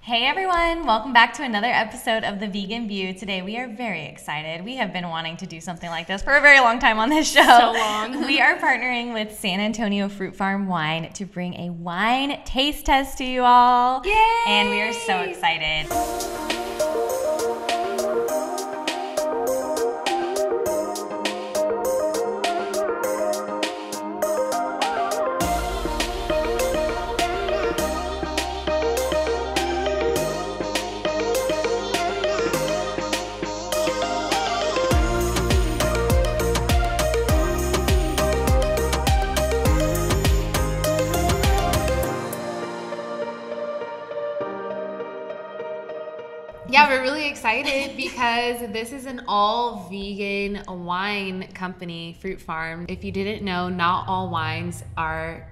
Hey everyone, welcome back to another episode of The Vegan View. Today we are very excited. We have been wanting to do something like this for a very long time on this show. So long. We are partnering with San Antonio Fruit Farm Wine to bring a wine taste test to you all. Yay! And we are so excited. Yeah, we're really excited because this is an all vegan wine company, Fruit Farm. If you didn't know, not all wines are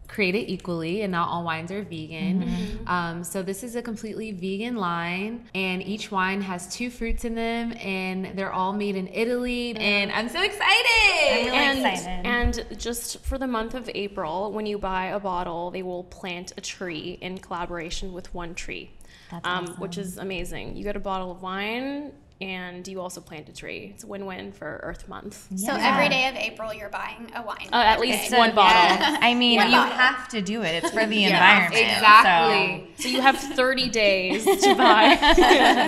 created equally and not all wines are vegan. Mm-hmm. So this is a completely vegan line, and each wine has 2 fruits in them, and they're all made in Italy, and I'm so excited! I'm really excited. And just for the month of April, when you buy a bottle, they will plant a tree in collaboration with One Tree. That's awesome. Which is amazing. You get a bottle of wine and you also plant a tree. It's a win-win for Earth Month. So every day of April, you're buying a wine. At least day. one bottle. Yes. I mean, you bottle. have to do it. It's for the Yeah, environment. Exactly. So you have 30 days to buy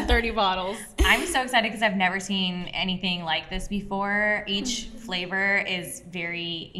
30 bottles. I'm so excited because I've never seen anything like this before. Each flavor is very,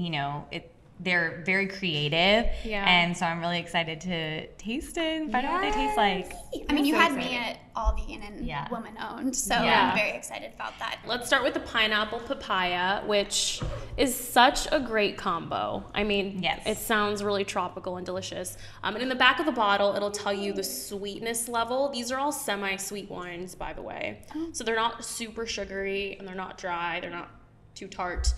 they're very creative. Yeah. And so I'm really excited to taste it and find out what they taste like. I mean, you so had excited. me at all vegan and Yeah. woman owned, so Yeah. I'm very excited about that. Let's start with the pineapple papaya, which is such a great combo. I mean, Yes. it sounds really tropical and delicious. And in the back of the bottle, it'll tell you the sweetness level. These are all semi-sweet wines, by the way. So they're not super sugary and they're not dry. They're not too tart.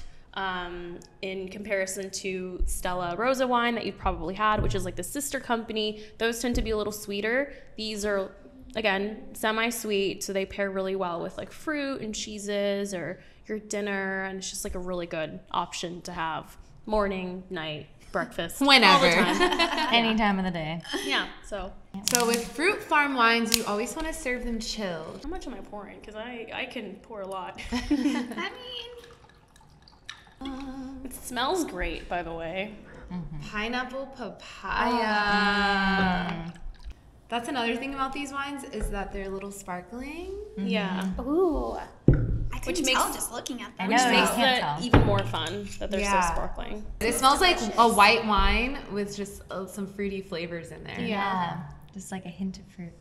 In comparison to Stella Rosa wine that you've probably had, which is like the sister company, those tend to be a little sweeter. These are, again, semi-sweet, so they pair really well with like fruit and cheeses or your dinner, and it's just like a really good option to have morning, night, breakfast, Whenever. all the time. Any time of the day. Yeah, so So with Fruit Farm wines, you always want to serve them chilled. how much am I pouring? Because I can pour a lot. I mean, It smells great, by the way. Pineapple papaya. That's another thing about these wines is that they're a little sparkling. Yeah. ooh, I Which couldn't makes- tell just looking at them. I know, Which you makes can't it tell. even more fun that they're Yeah. so sparkling. It smells like a white wine with just some fruity flavors in there. Yeah. Just like a hint of fruit.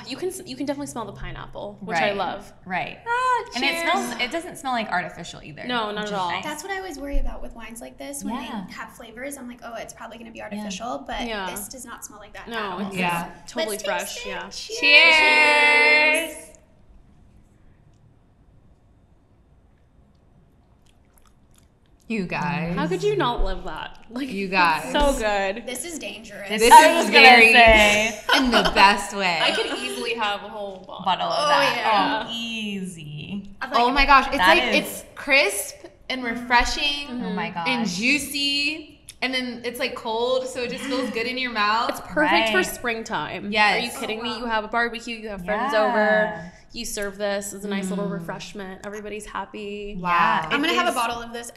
You can definitely smell the pineapple, which I love. Right. And cheers. it doesn't smell like artificial either. No, not which at is all. nice. That's what I always worry about with wines like this. When Yeah. they have flavors, I'm like, oh, it's probably going to be artificial, but Yeah. this does not smell like that. No, at all. it's Yeah. totally Let's fresh. taste it. Yeah. Cheers! You guys. How could you not love that? Like, You guys. so good. This is dangerous. This I was is gonna very say. in the best way. I could easily have a whole bottle. Bottle of Oh, that. yeah. Oh, easy. I'm like, Oh my gosh, it's That like is- it's crisp and refreshing Oh my gosh. and juicy, and then it's like cold, so it just feels good in your mouth. It's perfect for Right. springtime. Yes. Are you kidding me? wow. You have a barbecue, you have friends Yeah. over, you serve this as a nice little refreshment. Everybody's happy. Wow. I'm It going to have a is- bottle of this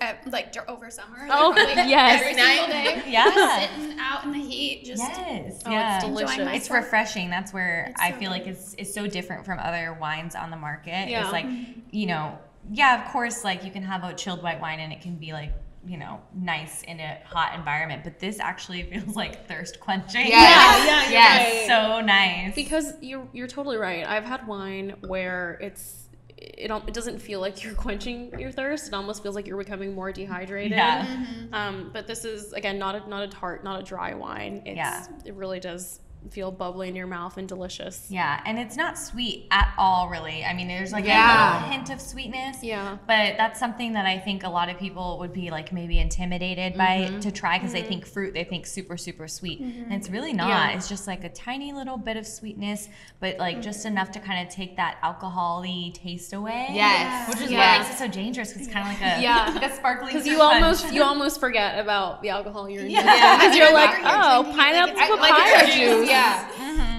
over summer. Oh, like, yes. Every single day. Yeah. Just sitting out in the heat. Just Yes. Oh, yeah. it's delicious. Enjoying It's myself. refreshing. That's where It's I so feel like good. it's so different from other wines on the market. Yeah. It's like, yeah, of course, like you can have a chilled white wine and it can be like, nice in a hot environment, but this actually feels like thirst quenching. Yes. Yeah, you're Yes. right. So nice. Because you're totally right. I've had wine where it doesn't feel like you're quenching your thirst. It almost feels like you're becoming more dehydrated. Yeah. But this is, again, not a tart, not a dry wine. It really does feel bubbly in your mouth and delicious. Yeah, and it's not sweet at all, really. I mean, there's like Yeah. a little hint of sweetness. Yeah. But that's something that I think a lot of people would be like maybe intimidated by to try because they think fruit, they think super, super sweet. And it's really not. Yeah. It's just like a tiny little bit of sweetness, but like just enough to kind of take that alcohol-y taste away. Yes. Which is Yes. what makes it so dangerous because it's kind of like a, Yeah. like a sparkling Because fruit you almost forget about the alcohol you're Yeah. drinking. Because you're Yeah. like, You're oh, drinking it like pineapple it's like papaya a juice. Yeah.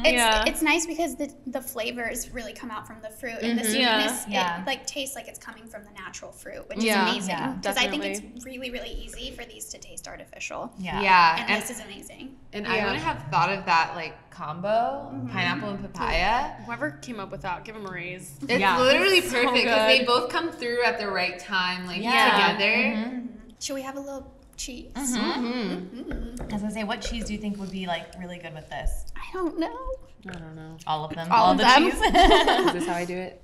It's nice because the flavors really come out from the fruit, and the sweetness it like tastes like it's coming from the natural fruit, which is amazing. Because I think it's really, really easy for these to taste artificial. Yeah. And this is amazing. And I wouldn't have thought of that like combo, pineapple and papaya. Whoever came up with that, give them a raise. It's literally perfect because they both come through at the right time, like together. Should we have a little cheese? I was gonna say, what cheese do you think would be like really good with this? I don't know. I don't know. All of them. All of the them? cheese. Is this how I do it?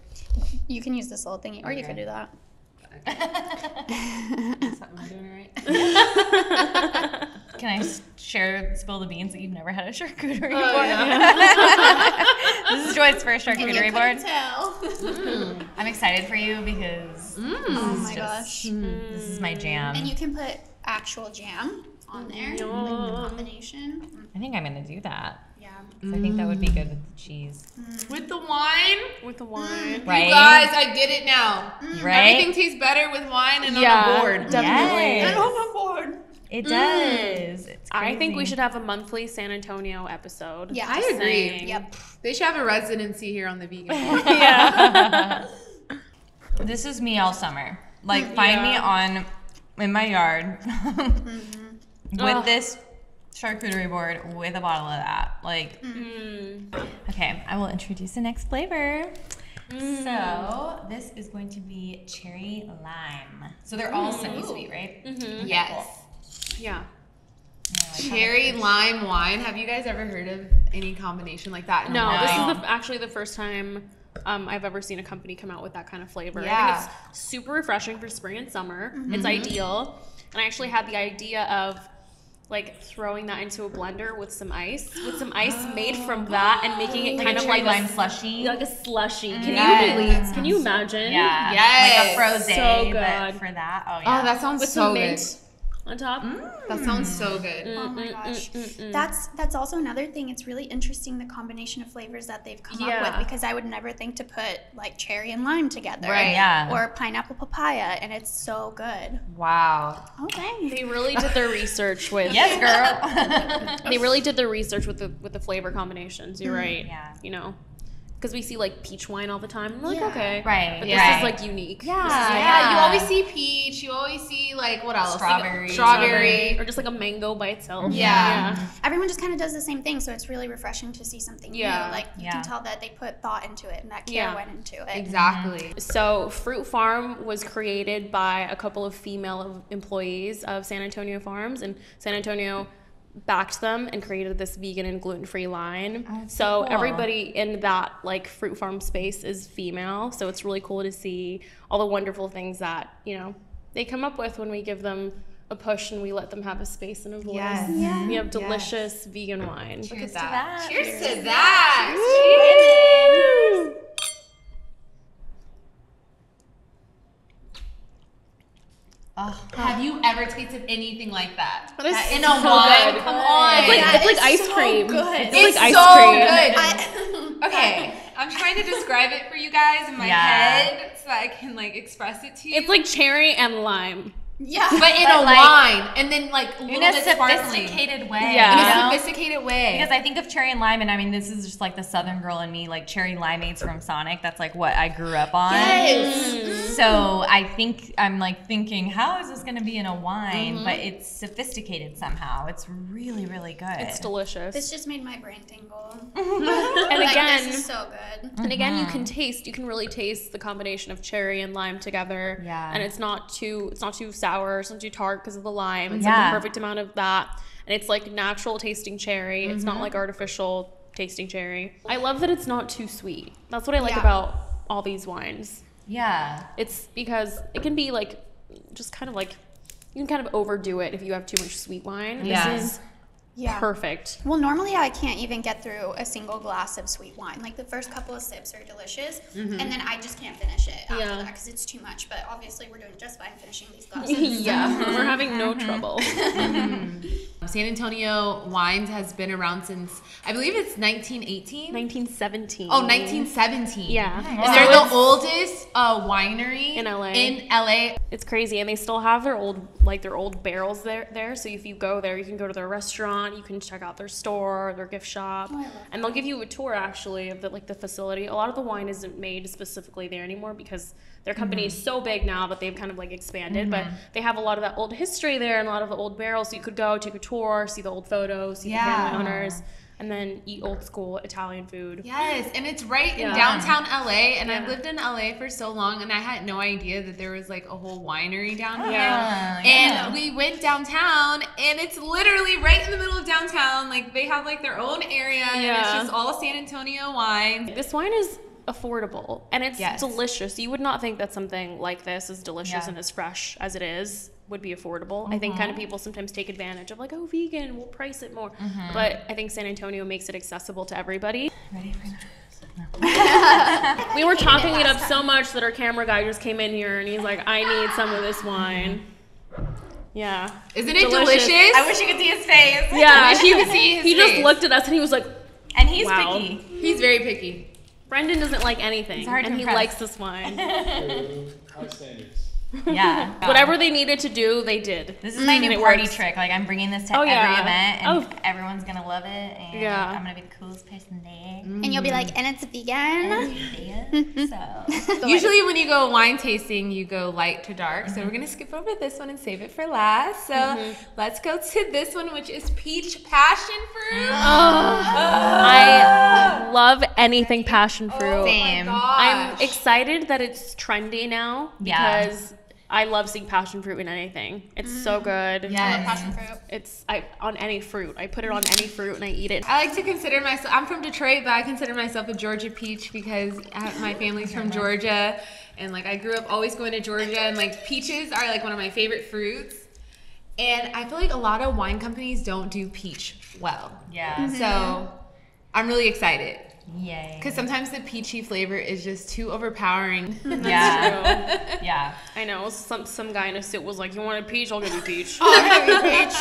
You can use this little thingy, or you could do that. Am I doing it right? Can I spill the beans that you've never had a charcuterie board? This is Joy's first charcuterie board. Tell. I'm excited for you because Oh my gosh. this is my jam. And you can put actual jam on there, like the combination. I think I'm gonna do that. Yeah. 'Cause I think that would be good with the cheese. With the wine? With the wine. Right? You guys, I get it now. Right? Everything tastes better with wine and on a board. Definitely. Yes. And on a board. It does. It's I think we crazy. should have a monthly San Antonio episode. Yeah. I agree. Saying- Yep. They should have a residency here on the vegan. Yeah. This is me all summer. Like, find me in my yard with this charcuterie board with a bottle of that. Like, okay, I will introduce the next flavor. So this is going to be cherry lime. So they're all semi-sweet, right? Yes. Yeah. Cherry lime wine. Have you guys ever heard of any combination like that? No, wine? this is actually the first time I've ever seen a company come out with that kind of flavor. Yeah. I think it's super refreshing for spring and summer. It's ideal. And I actually had the idea of like throwing that into a blender with some ice made from that and making it kind of cherry like lime slushy. like a slushy. Can Yes. you believe? Can you imagine? Yeah. Yes. Like a frosé, So but good. for that, oh yeah. Oh, that sounds With so some good. mint on top. That sounds so good. Oh my gosh. That's also another thing. It's really interesting the combination of flavors that they've come up with, because I would never think to put like cherry and lime together. Right. Yeah. Or pineapple papaya, and it's so good. Wow. Okay. They really did their research with Yes, girl. They really did their research with the flavor combinations. You're right. Yeah. You know, because we see like peach wine all the time. And we're like, Yeah. okay, Right. but Yeah. this is like unique. Yeah. This is Yeah, you always see peach. You always see like what else? Strawberry. Like strawberry. or just like a mango by itself. Yeah. Everyone just kind of does the same thing, so it's really refreshing to see something Yeah. new. Like you Yeah. can tell that they put thought into it and that care Yeah. went into it. Exactly. So Fruit Farm was created by a couple of female employees of San Antonio Farms, and San Antonio backed them and created this vegan and gluten-free line. Oh, that's so so cool. everybody in that like fruit farm space is female. So it's really cool to see all the wonderful things that, you know, they come up with when we give them a push and we let them have a space and a voice. Yes. Yeah. We have delicious vegan wine. Cheers to that. that. Cheers to that. Cheers. Oh, have you ever tasted anything like that? That is in so a wine? good. Come on. It's like That ice is so cream. good. It's like It's ice so cream. good. Okay, I'm trying to describe it for you guys in my Yeah. head so that I can like express it to you. It's like cherry and lime. Yeah. but in But, a like, wine, and then like a In little a bit sparkling. sophisticated way. Yeah. In you a know? sophisticated way. Because I think of cherry and lime, and I mean, this is just like the Southern girl in me, like cherry limeades from Sonic. That's like what I grew up on. Yes. So I think I'm like thinking, how is this going to be in a wine? But it's sophisticated somehow. It's really, really good. It's delicious. This just made my brain tingle. and Like, again, this is so good. and again, you can really taste the combination of cherry and lime together. Yeah. And it's not too sour, it's not too tart because of the lime. It's Yeah. like the perfect amount of that. And it's like natural tasting cherry. It's not like artificial tasting cherry. I love that it's not too sweet. That's what I like Yeah. about all these wines. Yeah. It's because it can be like just kind of like you can kind of overdo it if you have too much sweet wine. Yeah. This is Yeah. perfect. Well, normally I can't even get through a single glass of sweet wine. Like the first couple of sips are delicious, and then I just can't finish it after Yeah. that because it's too much. But obviously, we're doing just fine finishing these glasses. Yeah, we're having no trouble. San Antonio Wines has been around since, I believe it's 1918? 1917. Oh, 1917. Yeah. And they're the oldest winery in LA. In LA. It's crazy, and they still have their old barrels there. So if you go there, you can go to their restaurant, you can check out their store, their gift shop, and they'll give you a tour actually of the facility. A lot of the wine isn't made specifically there anymore because their company is so big now that they've kind of like expanded, but they have a lot of that old history there and a lot of the old barrels. So you could go take a tour, see the old photos, see the family owners, and then eat old school Italian food. Yes, and it's right in downtown LA, and I've lived in LA for so long, and I had no idea that there was like a whole winery down here. And we went downtown, and it's literally right in the middle of downtown. Like they have like their own area, and it's just all San Antonio wine. This wine is affordable, and it's delicious. You would not think that something like this is delicious and as fresh as it is would be affordable. I think kind of people sometimes take advantage of like, oh, vegan, we'll price it more. But I think San Antonio makes it accessible to everybody. Ready for this? We were talking it up so much that our camera guy just came in here and he's like, I need some of this wine. Yeah. Isn't it delicious? I wish you could see his face. Yeah. I wish you could see his face. He just looked at us and he was like, and he's picky. He's very picky. Brendan doesn't like anything, and he likes this wine. High standards. Yeah. Whatever they needed to do, they did. This is my new party trick. Like, I'm bringing this to every event, and everyone's going to love it, and I'm going to be the coolest person there. And you'll be like, and it's vegan. So. Usually when you go wine tasting, you go light to dark. So we're going to skip over this one and save it for last. So let's go to this one, which is peach passion fruit. I love anything passion fruit. Same. I'm excited that it's trendy now because I love seeing passion fruit in anything. It's so good. Yes. I love passion fruit. It's on any fruit. I put it on any fruit and I eat it. I like to consider myself, I'm from Detroit, but I consider myself a Georgia peach because my family's from Georgia. And like I grew up always going to Georgia, and like peaches are like one of my favorite fruits. And I feel like a lot of wine companies don't do peach well. Yeah. So I'm really excited. Yay. Because sometimes the peachy flavor is just too overpowering. Yeah. Yeah. I know. Some guy in a suit was like, you want a peach? I'll give you peach. I'll give you peach.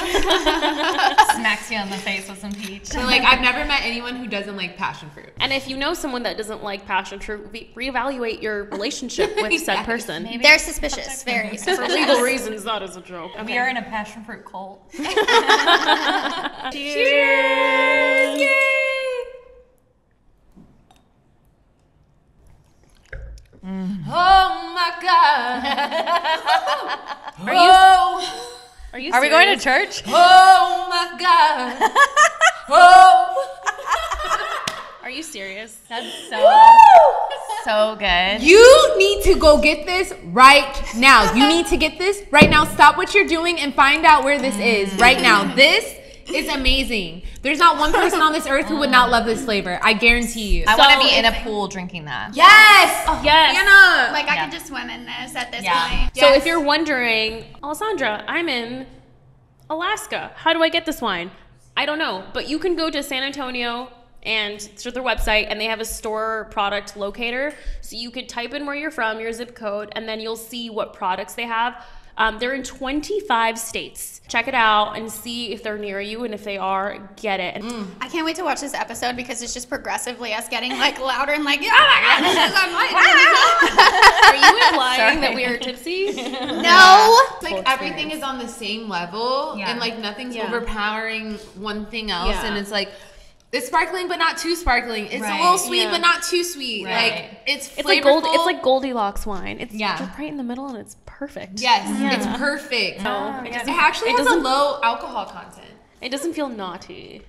Smacks you on the face with some peach. So like I've never met anyone who doesn't like passion fruit. And if you know someone that doesn't like passion fruit, reevaluate your relationship with said person. Maybe they're suspicious. Very suspicious. For legal reasons, that is a joke. Okay. We are in a passion fruit cult. Cheers! Yay! Oh my God! Are we going to church? Oh my God! Oh! Are you serious? That's so good. You need to go get this right now. You need to get this right now. Stop what you're doing and find out where this is right now. This is amazing. There's not one person on this earth who would not love this flavor. I guarantee you. I want to be in a pool drinking that. Yes! Oh, yes. Hannah! Like I could just swim in this at this point. Yes. So if you're wondering, Alessandra, I'm in Alaska. How do I get this wine? I don't know, but you can go to San Antonio and through their website, and they have a store product locator. So you could type in where you're from, your zip code, and then you'll see what products they have. They're in 25 states. Check it out and see if they're near you, and if they are, get it. I can't wait to watch this episode because it's just progressively us getting like louder and like, oh my God, this is unlikely. Are you implying that we are tipsy? No. Like everything is on the same level, and like nothing's overpowering one thing else, and it's like it's sparkling but not too sparkling. It's a little sweet but not too sweet. Like it's flavorful. It's like Goldilocks wine. It's just right in the middle and it's perfect. Yes, it's perfect. It actually has a low alcohol content. It doesn't feel naughty.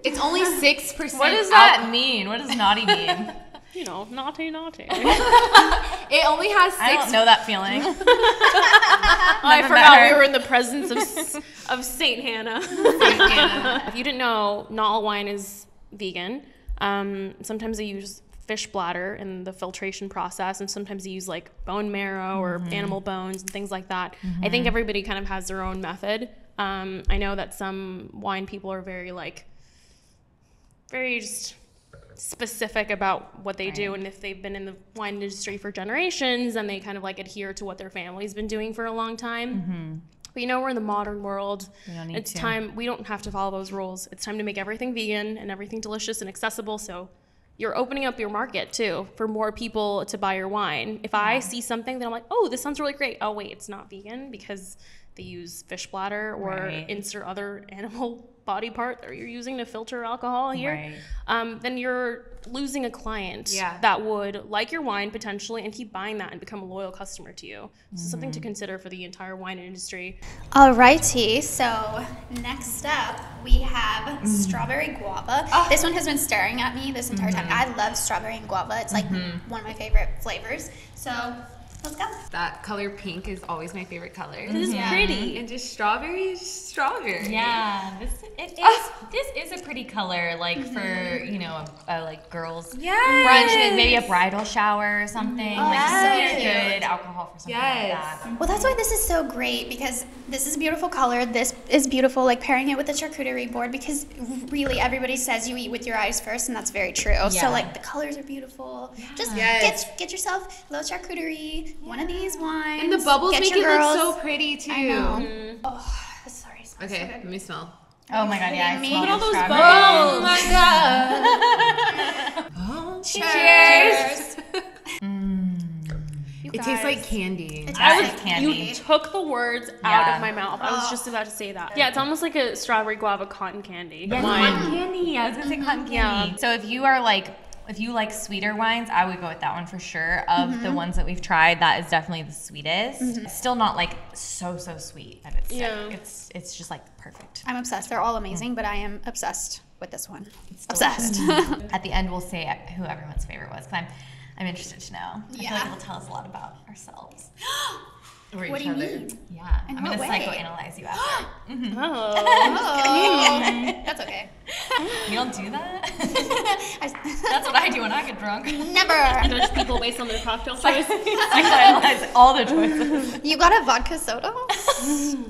It's only 6%. What does that mean? What does naughty mean? You know, naughty. It only has 6. I don't know that feeling. I forgot we were in the presence of Saint Hannah. If you didn't know, not all wine is vegan. Sometimes they use fish bladder in the filtration process, and sometimes they use like bone marrow or animal bones and things like that. I think everybody kind of has their own method. I know that some wine people are very just specific about what they do, and if they've been in the wine industry for generations, and they kind of like adhere to what their family's been doing for a long time. But you know, we're in the modern world. We don't need It's to. time. We don't have to follow those rules. It's time to make everything vegan and everything delicious and accessible. So you're opening up your market too for more people to buy your wine. If I see something that I'm like, oh, this sounds really great. Oh wait, it's not vegan because they use fish bladder or insert other animal body part that you're using to filter alcohol here. Then you're losing a client that would like your wine potentially and keep buying that and become a loyal customer to you. This is something to consider for the entire wine industry. Alrighty, so next up we have strawberry guava. This one has been staring at me this entire time. I love strawberry and guava. It's like one of my favorite flavors. So let's go. That color pink is always my favorite color. It is pretty. And just strawberry is strawberry. Yeah, this is a pretty color, like for, you know, like girls brunches, maybe a bridal shower or something. Like so super good alcohol for something like that. Well, that's why this is so great, because this is a beautiful color. This is beautiful, like pairing it with the charcuterie board, because really everybody says you eat with your eyes first, and that's very true. So like the colors are beautiful. Just get yourself a little charcuterie, one of these wines. And the bubbles get make your it girls. look so pretty too. I know. Oh, sorry. Okay, let me smell. Oh my god, yeah, I Me? smell Look at all the those strawberry. bubbles. Oh my god. Cheers. It tastes like candy. It's candy. You took the words out of my mouth. I was just about to say that. Yeah, it's almost like a strawberry guava cotton candy. Yeah, cotton candy. I was gonna say cotton candy. So if you like sweeter wines, I would go with that one for sure. Of the ones that we've tried, that is definitely the sweetest. Still not like so sweet that it's sick. It's just like perfect. I'm obsessed. They're all amazing, but I am obsessed with this one. It's Obsessed. At the end, we'll say who everyone's favorite was, because I'm interested to know. I feel like it'll tell us a lot about ourselves. What do you mean? Yeah. In I'm going to what way? psychoanalyze you after. Oh, that's okay. You don't do that? That's what I do when I get drunk. Never. Judge people based on their cocktail choice. Psychoanalyze all the choices. You got a vodka soda?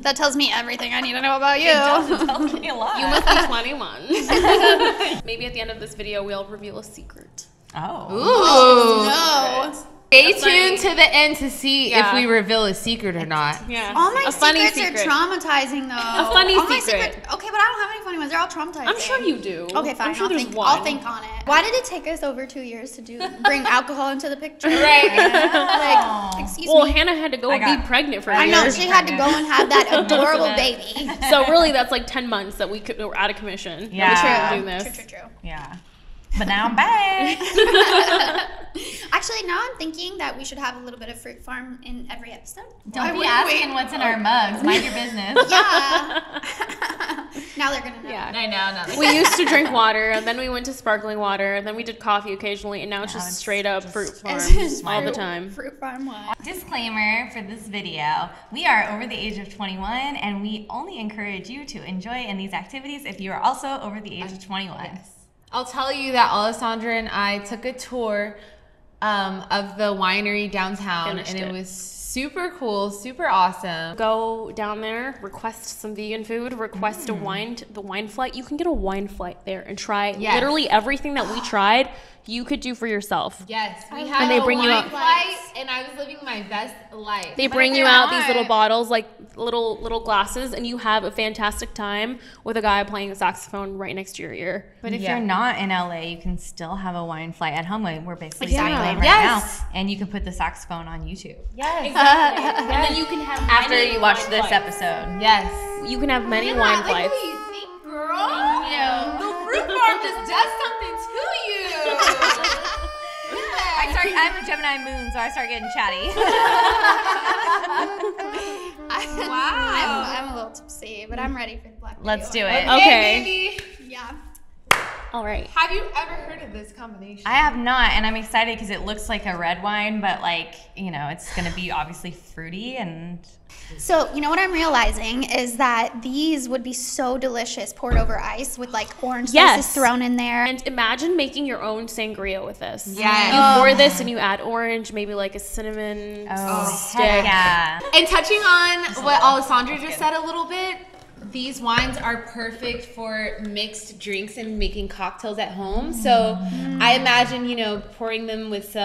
That tells me everything I need to know about you. It tells me a lot. You must be 21. Maybe at the end of this video, we'll reveal a secret. Oh. Ooh. No. Stay tuned to the end to see if we reveal a secret or not. Yeah. All my a funny secrets are traumatizing, though. A funny all my secret. Okay, but I don't have any funny ones. They're all traumatizing. I'm sure you do. Okay, fine. I'm sure there's one. I'll think on it. Why did it take us over 2 years to bring alcohol into the picture? Right. Like, excuse Well, me. Hannah had to go and be pregnant for a I year. know, she had to go and have that adorable baby. So really, that's like 10 months that we were out of commission. Yeah. Doing this. True. Yeah. But now I'm back. Actually, now I'm thinking that we should have a little bit of Fruit Farm in every episode. Don't be asking what's in our mugs. Mind your business. Yeah. Now they're gonna know. Yeah. I know. We used to drink water, and then we went to sparkling water, and then we did coffee occasionally, and now it's just straight up Fruit Farm all the time. Fruit Farm wine. Disclaimer for this video, we are over the age of 21, and we only encourage you to enjoy in these activities if you are also over the age of 21. Yes. I'll tell you that Alessandra and I took a tour of the winery downtown, and it was super cool, super awesome. Go down there, request some vegan food, request the wine flight. You can get a wine flight there and try literally everything that we tried. You could do for yourself. Yes, we had And they a bring you wine out- flight, and I was living my best life. They bring you out these little bottles, like little glasses, and you have a fantastic time with a guy playing a saxophone right next to your ear. But if you're not in LA, you can still have a wine flight at home. We're basically doing Yeah. right now, and you can put the saxophone on YouTube. Yes. And then you can have After you watch this episode. Yes. You can have many wine flights. What do you think, girl? The Fruit Farm just does something to you. I'm a Gemini moon, so I start getting chatty. I'm a little tipsy, but I'm ready for the black. Let's do video. it. Okay. Baby. Yeah. All right. Have you ever heard of this combination? I have not, and I'm excited because it looks like a red wine, but it's gonna be obviously fruity and. So, you know what I'm realizing is that these would be so delicious poured over ice with like orange slices thrown in there. And imagine making your own sangria with this. Yes. You pour this and you add orange, maybe like a cinnamon stick. Yeah. And touching on what Alessandra just said a little bit, these wines are perfect for mixed drinks and making cocktails at home. So I imagine, pouring them with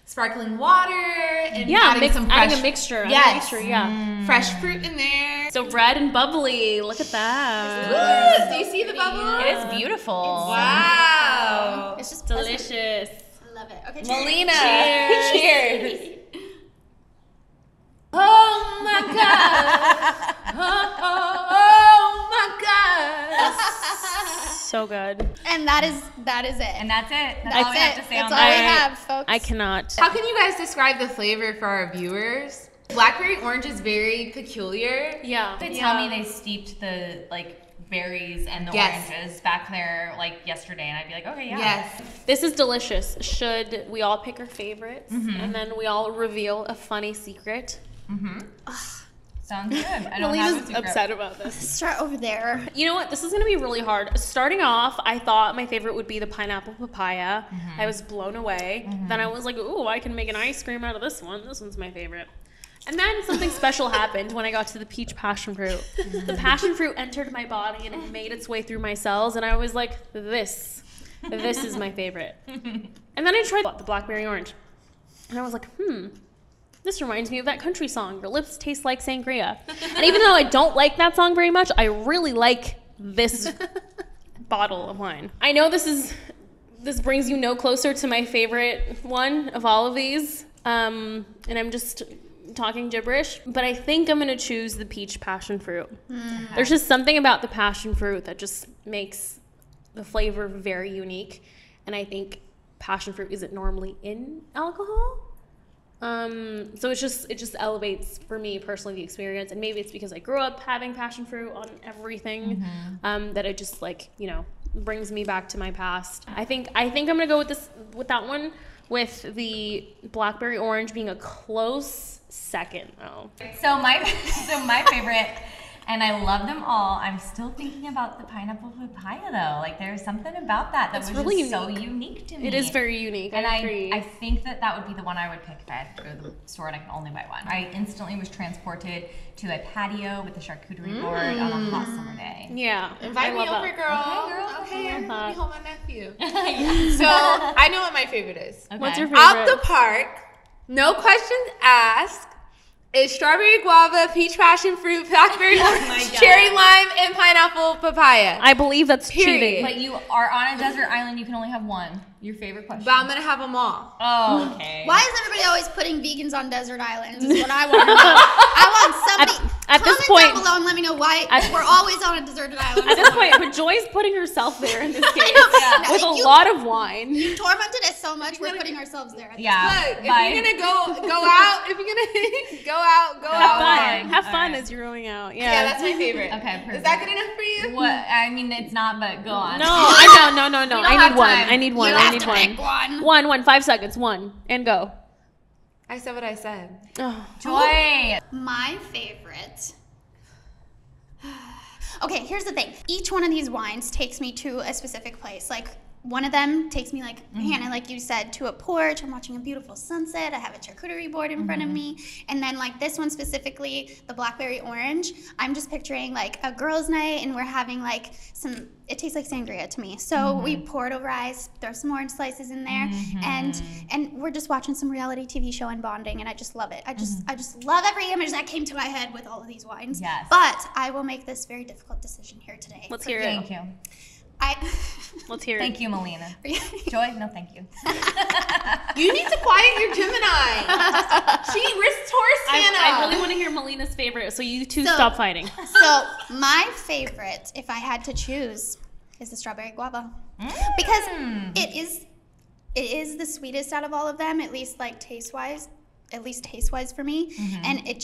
sparkling water and Yeah, adding some fresh, adding a mixture. Yes. Yeah. Fresh fruit in there. So red and bubbly. Look at that. Ooh, do you see the bubble? It is beautiful. Wow. It's just Delicious. I love it. Okay, cheers. Melina. Cheers. Oh my god. Oh my god. So good. And that is it. And that's it. That's That's all we have it. to say That's on all we that. have, folks. I cannot. How can you guys describe the flavor for our viewers? Blackberry orange is very peculiar. Yeah. They tell me they steeped the berries and the Yes. oranges back there yesterday, and I'd be like, okay, yeah. Yes. This is delicious. Should we all pick our favorites and then we all reveal a funny secret? Sounds good. I don't have a Melina's secret. upset about this. Start over there. You know what? This is going to be really hard. Starting off, I thought my favorite would be the pineapple papaya. I was blown away. Then I was like, ooh, I can make an ice cream out of this one. This one's my favorite. And then something special happened when I got to the peach passion fruit. The passion fruit entered my body and it made its way through my cells. And I was like, this is my favorite. And then I tried the blackberry orange. And I was like, this reminds me of that country song, Your Lips Taste Like Sangria. And even though I don't like that song very much, I really like this bottle of wine. I know this brings you no closer to my favorite one of all of these. And I'm just talking gibberish, but I think I'm gonna choose the peach passion fruit. There's just something about the passion fruit that just makes the flavor very unique. And I think passion fruit isn't normally in alcohol. So it just elevates for me personally the experience, and maybe it's because I grew up having passion fruit on everything, that it just brings me back to my past. I think I'm gonna go with that one, with the blackberry orange being a close second though. So my favorite, and I love them all. I'm still thinking about the pineapple papaya though. There's something about that was really just so unique to me. It is very unique. And I agree. I think that would be the one I would pick if I had to go to the store and I can only buy one. I instantly was transported to a patio with a charcuterie board on a hot summer day. Yeah. Invite I me love over, that. girl. Okay, I love let me that. hold my nephew. So I know what my favorite is. Okay. What's your favorite? Out the park, no questions asked. It's strawberry guava, peach passion fruit, blackberry orange, cherry lime, and pineapple papaya. I believe that's Period. cheating. But you are on a desert island. You can only have one. Your favorite question. But I'm gonna have them all. Oh, okay. Why is everybody always putting vegans on desert islands? Is what I want to know. I want somebody At this comment point- down below and let me know why we're always on a deserted island. At this point, but Joy's putting herself there in this case Yeah. with a You- lot of wine. You tormented us so much, we're putting ourselves there. Yeah. Look, if bye. you're gonna go out, if you're gonna go out, go Have out. fun. Have All fun right. as you're going out. Yeah, Yeah. that's my favorite. Okay, Is perfect. that good enough for you? What? I mean, it's not, but go on. No. don't I have need one. time. I need one. You I have need to one. pick one. One. 5 seconds. One. And go. I said what I said. Oh. Joy. My favorite. Okay, here's the thing. Each one of these wines takes me to a specific place. One of them takes me, Hannah, like you said, to a porch. I'm watching a beautiful sunset. I have a charcuterie board in front of me. And then, this one specifically, the blackberry orange, I'm just picturing, a girls' night, and we're having, it tastes like sangria to me. So we pour it over ice, throw some orange slices in there, and we're just watching some reality TV show and bonding, and I just love it. I just love every image that came to my head with all of these wines. Yes. But I will make this very difficult decision here today. Let's for hear you. it. Thank you. Let's hear it. Thank you, Melina. Joy, no thank you. You need to quiet your Gemini. She wrist horse Hannah. I really want to hear Melina's favorite, so you two So- stop fighting. So my favorite, if I had to choose, is the strawberry guava, because it is the sweetest out of all of them, at least taste wise for me, and it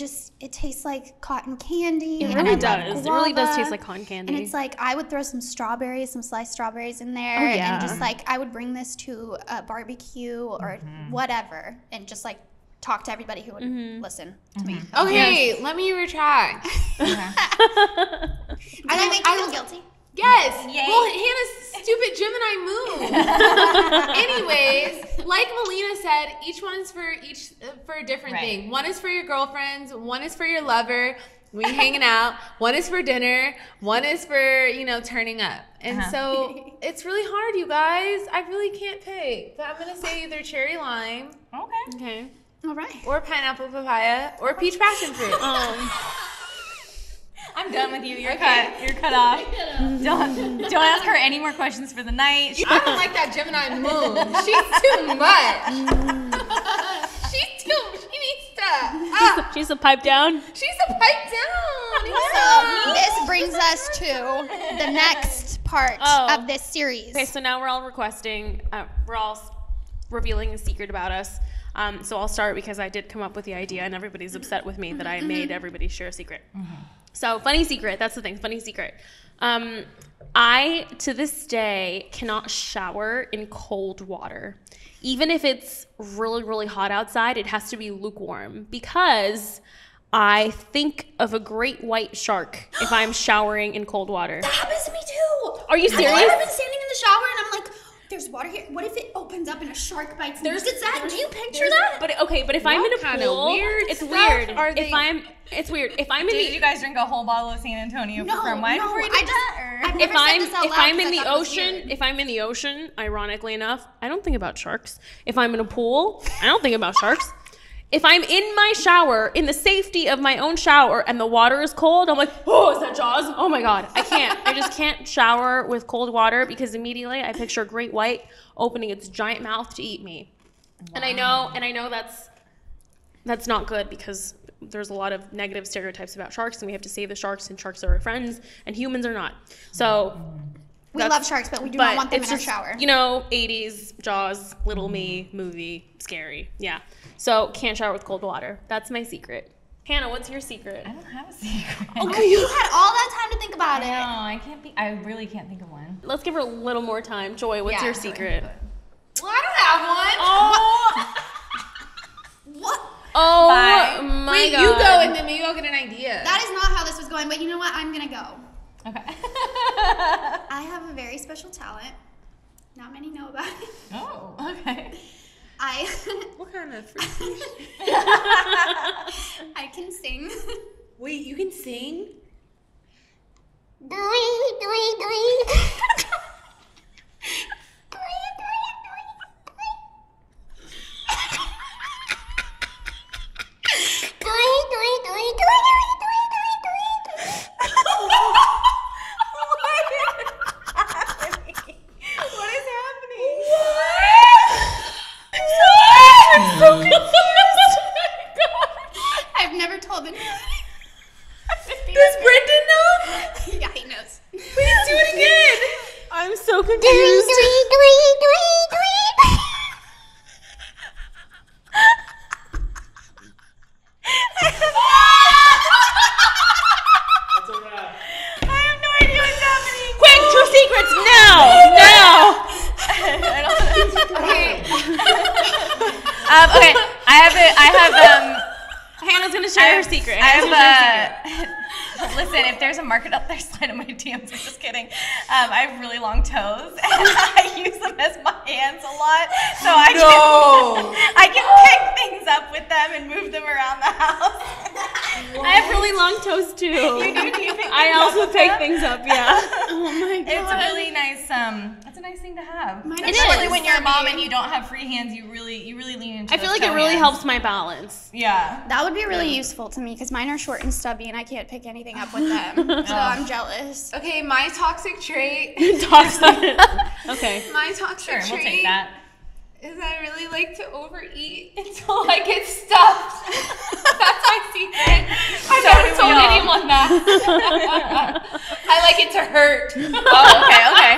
tastes like cotton candy. It and really I love does. It really does guava. taste like cotton candy. And it's I would throw some sliced strawberries in there, Oh, yeah. and just I would bring this to a barbecue or whatever, and just talk to everybody who would listen to me. Okay, let me retract. I make you feel guilty. Yes. Yay. Well, Hannah's stupid Gemini move. Anyways, like Melina said, each one's for a different Right. thing. One is for your girlfriends, one is for your lover, We hanging out. One is for dinner. One is for, you know, turning up. And so it's really hard, you guys. I really can't pick. But I'm going to say either cherry lime. Okay. All right. Or pineapple papaya. Or peach passion fruit. I'm done with you. You're cut. You're cut off. Don't ask her any more questions for the night. I don't like that Gemini moon. She's too much. She needs to. She's a pipe down. She's a pipe down. So this brings us to the next part of this series. Okay, so now we're all requesting, we're all revealing a secret about us. So I'll start because I did come up with the idea and everybody's upset with me that I made everybody share a secret. So funny secret, that's the thing, funny secret. I, to this day, cannot shower in cold water. Even if it's really, really hot outside, it has to be lukewarm because I think of a great white shark if I'm showering in cold water. That happens to me too. Are you serious? I've been standing in the shower and I'm like, there's water here. What if it opens up and a shark bites me? Do you picture that? But if I'm in a pool, it's weird. It's weird. If I'm in Did you guys drink a whole bottle of San Antonio from wine before you did that? Or? If I'm in the ocean, ironically enough, I don't think about sharks. If I'm in a pool, I don't think about sharks. If I'm in my shower, in the safety of my own shower, and the water is cold, I'm like, oh, is that Jaws? Oh my God, I can't. I just can't shower with cold water because immediately I picture a great white opening its giant mouth to eat me. Wow. And I know that's not good because there's a lot of negative stereotypes about sharks, and we have to save the sharks, and sharks are our friends, and humans are not. So we love sharks, but we do not want them in our shower. You know, 80s, Jaws, Little Me, movie, scary. Yeah. So can't shower with cold water. That's my secret. Hannah, what's your secret? I don't have a secret. Okay, you had all that time to think about it. No, I really can't think of one. Let's give her a little more time. Joy, what's your secret? Well, I don't have one. Oh. What? Oh Bye. my Wait, God. you go and then maybe I'll get an idea. That is not how this was going, but you know what? I'm gonna go. Okay. I have a very special talent. Not many know about it. Oh, okay. What kind of freak? I can sing. Wait, you can sing? I've never told anyone. Does Brendan know? Yeah, he knows. Please do it again. I'm so confused. That's a wrap. I have no idea what's happening. Quick, two secrets now. Okay, I have Hannah's gonna share her secret. Listen, if there's a market up there, slide in my DMs. I'm just kidding. I have really long toes, and I use them as my hands a lot, so I can pick things up with them and move them around the house. I have really long toes too. You do? Do you pick I things up also with pick them? things up. Yeah. Oh my God. It's a really nice. It's a nice thing to have. is. Especially when you're a mom and you don't have free hands, you really lean into. I feel those like it toe really hands. helps my balance. Yeah. That would be really useful to me because mine are short and stubby and I can't pick anything up with them. So I'm jealous. Okay, my toxic trait. Okay. My toxic Sure, trait we'll take that. is I really like to overeat until I get stuffed. That's my secret. I've never told anyone that. I like it to hurt. Oh, okay.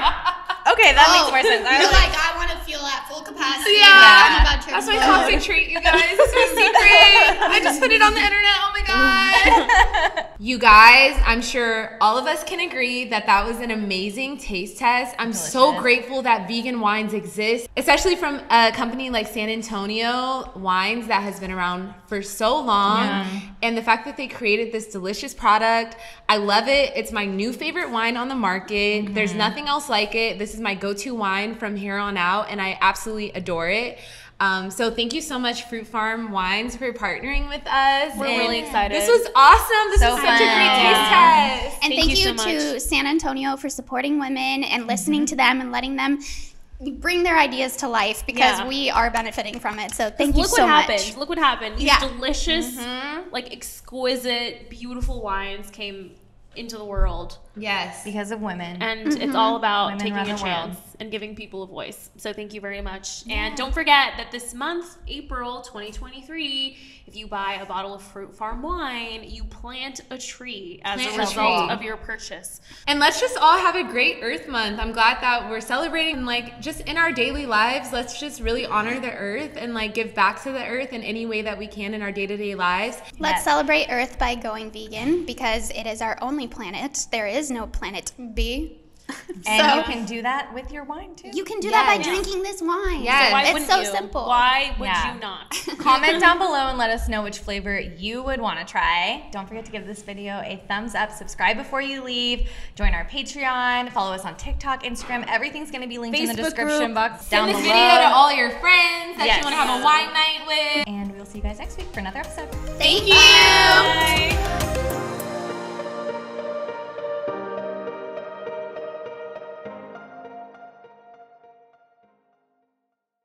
Okay, that makes more sense. You're like, I want to feel at full capacity. Yeah. I'm about to That's my explode. toxic trait, you guys. That's my secret. I just put it on the internet. Oh my God. You guys, I'm sure all of us can agree that that was an amazing taste test. I'm so Delicious. grateful that vegan wines exist, especially from a company like San Antonio Wines that has been around for so long. Yeah. And the fact that they created this delicious product, I love it. It's my new favorite wine on the market. There's nothing else like it. This is my go-to wine from here on out, and I absolutely adore it. So thank you so much, Fruit Farm Wines, for partnering with us. We're And really excited. This was awesome. This was so such a great taste test. And Thank thank you you so to much. San Antonio for supporting women and listening to them and letting them bring their ideas to life because Yeah. we are benefiting from it. So thank you Look so what much. happened. Look what happened. These Yeah. delicious, like exquisite, beautiful wines came into the world. Yes. Because of women. And it's all about Women taking run a the world. chance and giving people a voice. So thank you very much. And don't forget that this month, April 2023, if you buy a bottle of Fruit Farm wine, you plant a tree as Plant a a result tree. of your purchase. And let's just all have a great Earth Month. I'm glad that we're celebrating, like, just in our daily lives, let's just really honor the Earth and, like, give back to the Earth in any way that we can in our day-to-day lives. Let's Yes. celebrate Earth by going vegan because it is our only planet. There is no planet B. And So- you can do that with your wine too. You can do that by Yes. drinking this wine. Yes. So why It's wouldn't so you? simple. Why would Yeah. you not? Comment down below and let us know which flavor you would want to try. Don't forget to give this video a thumbs up, subscribe before you leave, join our Patreon, follow us on TikTok, Instagram. Everything's going to be linked in the Facebook description group. box Send down this below. video to all your friends that Yes. you want to have a wine night with. And we'll see you guys next week for another episode. Thank you. Bye.